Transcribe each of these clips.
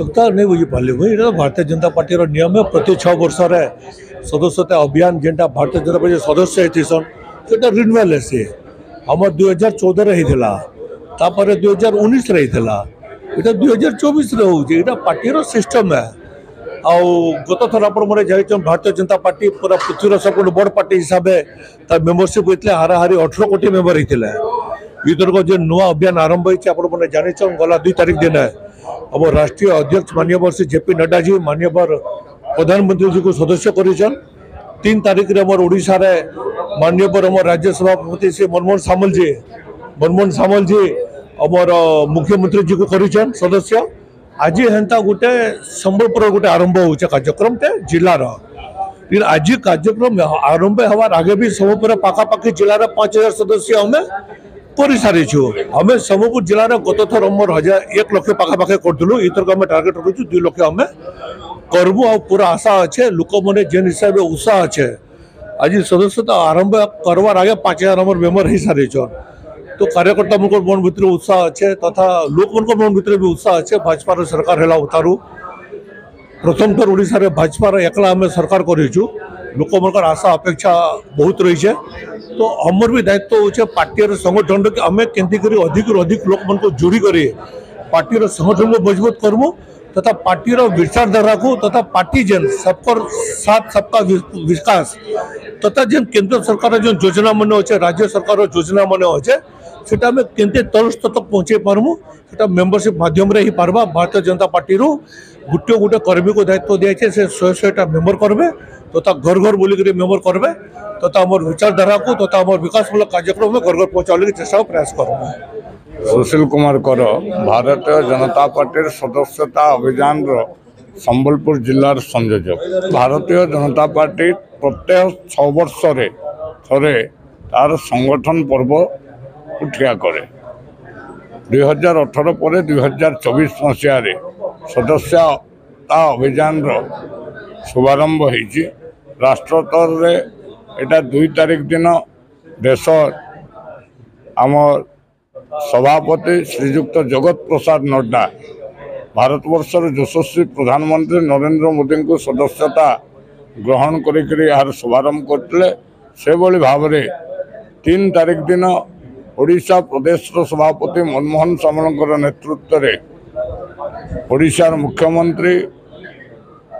वास्तविकता नहीं बुझी पारे मुझे भारतीय जनता पार्टी नियम है प्रति 6 वर्ष सदस्यता अभियान जेनटा भारतीय जनता पार्टी सदस्य होतीसन से रिन्यूअल है आम 2014 होता 2019 होता 2024 हो पार्टी सिस्टम है आउ गत थर आप भारतीय जनता पार्टी पूरा पृथ्वी सब बड़ पार्टी हिसाब से मेम्बरशिप होता हाराहारी 18 कोटी मेम्बर होता इधर जो नुआ अभियान आरंभ होने जान गला 2 तारीख दिन है अब राष्ट्रीय अध्यक्ष माननीय श्री जेपी नड्डा जी माननीय प्रधानमंत्री जी को सदस्य कर 3 तारीख रे मोर ओडिशा रे माननीय मोर राज्य सभापति श्री मनमोहन सामल जी अमर मुख्यमंत्री जी को करिछन सदस्य आज हेन्ता गोटे संबलपुर गोटे आरंभ होचे कार्यक्रम ते जिलार आज कार्यक्रम आरंभ हवार आगे भी संबलपुर पाखापाखि जिलार 5000 सदस्य हमें कर सारी आम सम्बलपुर जिलार गत थर मोर 1 लाख पाखापाखि करूँ इथर को टार्गेट रखु 2 लाख आम करबू आ पूरा आशा अच्छे लोक मैंने जेन हिसाब से उत्साह अच्छे आज सदस्यता आरंभ करवार आगे 5000 आम मेम्बर हो सारी तो कार्यकर्ता मन भर उत्साह अच्छे तथा लोक मन भर भी उत्साह अच्छे भाजपा सरकार है उतारू प्रथम थर ओडिशा रे भाजपा एकला आम सरकार करूँ लोक मन आशा अपेक्षा बहुत रही है तो हमर भी दायित्व हो पार्टी संगठन कि आम केमती अधिक लोक मन को जोड़ी कर पार्टी संगठन को मजबूत करमु तथा पार्टी विचारधारा को तथा पार्टी जेन सबकर साथ सबका विकास तथा जेन केंद्र सरकार जो योजना मन अच्छे राज्य सरकार योजना मन अच्छे सेटा में केंते तल स्तर तक पहुँचे पारमु सेटा मेम्बरशिप माध्यम रे ही पारबा भारतीय जनता पार्टी रू गोटे गोटे कर्मी को दायित्व दिया से 100 मेम्बर करबे तथा घर घर बोलिक मेम्बर करबे तथा आमर विचारधारा को तथा आमर विकासमूलक कार्यक्रम में घर घर पहुँचाने की चेष्टा प्रयास करूँ। सुशील कुमार कर भारतीय जनता पार्टी सदस्यता अभियान संबलपुर जिलार संयोजक भारतीय जनता पार्टी प्रत्येक 6 वर्ष थे तार संगठन पर्व उठिया करे 2018 पर 2024 मसीह सदस्यता अभियान शुभारंभ होती राष्ट्र स्तर रे एटा 2 तारीख दिन देश आम सभापति श्रीजुक्त जगत प्रसाद नड्डा भारतवर्षर यशस्वी प्रधानमंत्री नरेंद्र मोदी को सदस्यता ग्रहण कर शुभारंभ करते से भाव में 3 तारीख दिन ओडिशा प्रदेश सभापति मनमोहन सामल नेतृत्व में ओडिशार मुख्यमंत्री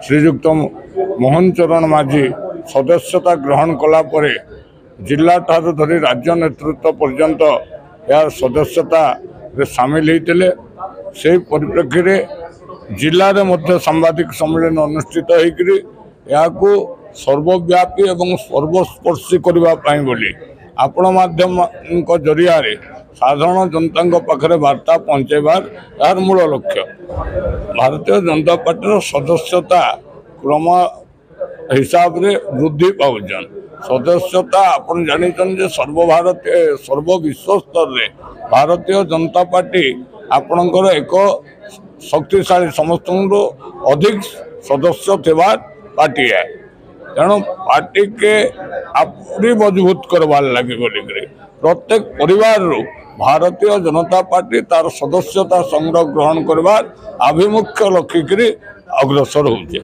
श्रीजुक्त मोहन चरण माझी सदस्यता ग्रहण कलापर जिला ठार धरी राज्य नेतृत्व पर्यंत यार सदस्यता सामिल होते से परिप्रेक्षी में जिले में सांबादिक सम्मेलन अनुष्ठित होकर सर्वव्यापी एवं सर्वस्पर्शी करने बोली आपण माध्यम जरिया साधारण जनता पाखे वार्ता पहुँचेबार यार मूल लक्ष्य भारतीय जनता पार्टी सदस्यता क्रम हिसाब रे वृद्धि पाउछन सदस्यता आपन जानिछन जे सर्वभारतीय सर्वविश्व स्तर रे भारतीय जनता पार्टी आपणकर एक शक्तिशाली समस्त अधिक सदस्य थिबार पार्टी है तेणु पार्टी के आपरी मजबूत करवार लगे बोलिक प्रत्येक परिवार भारतीय जनता पार्टी तार सदस्यता संग्रह ग्रहण करवार आभिमुख्य रखिक अग्रसर होचे।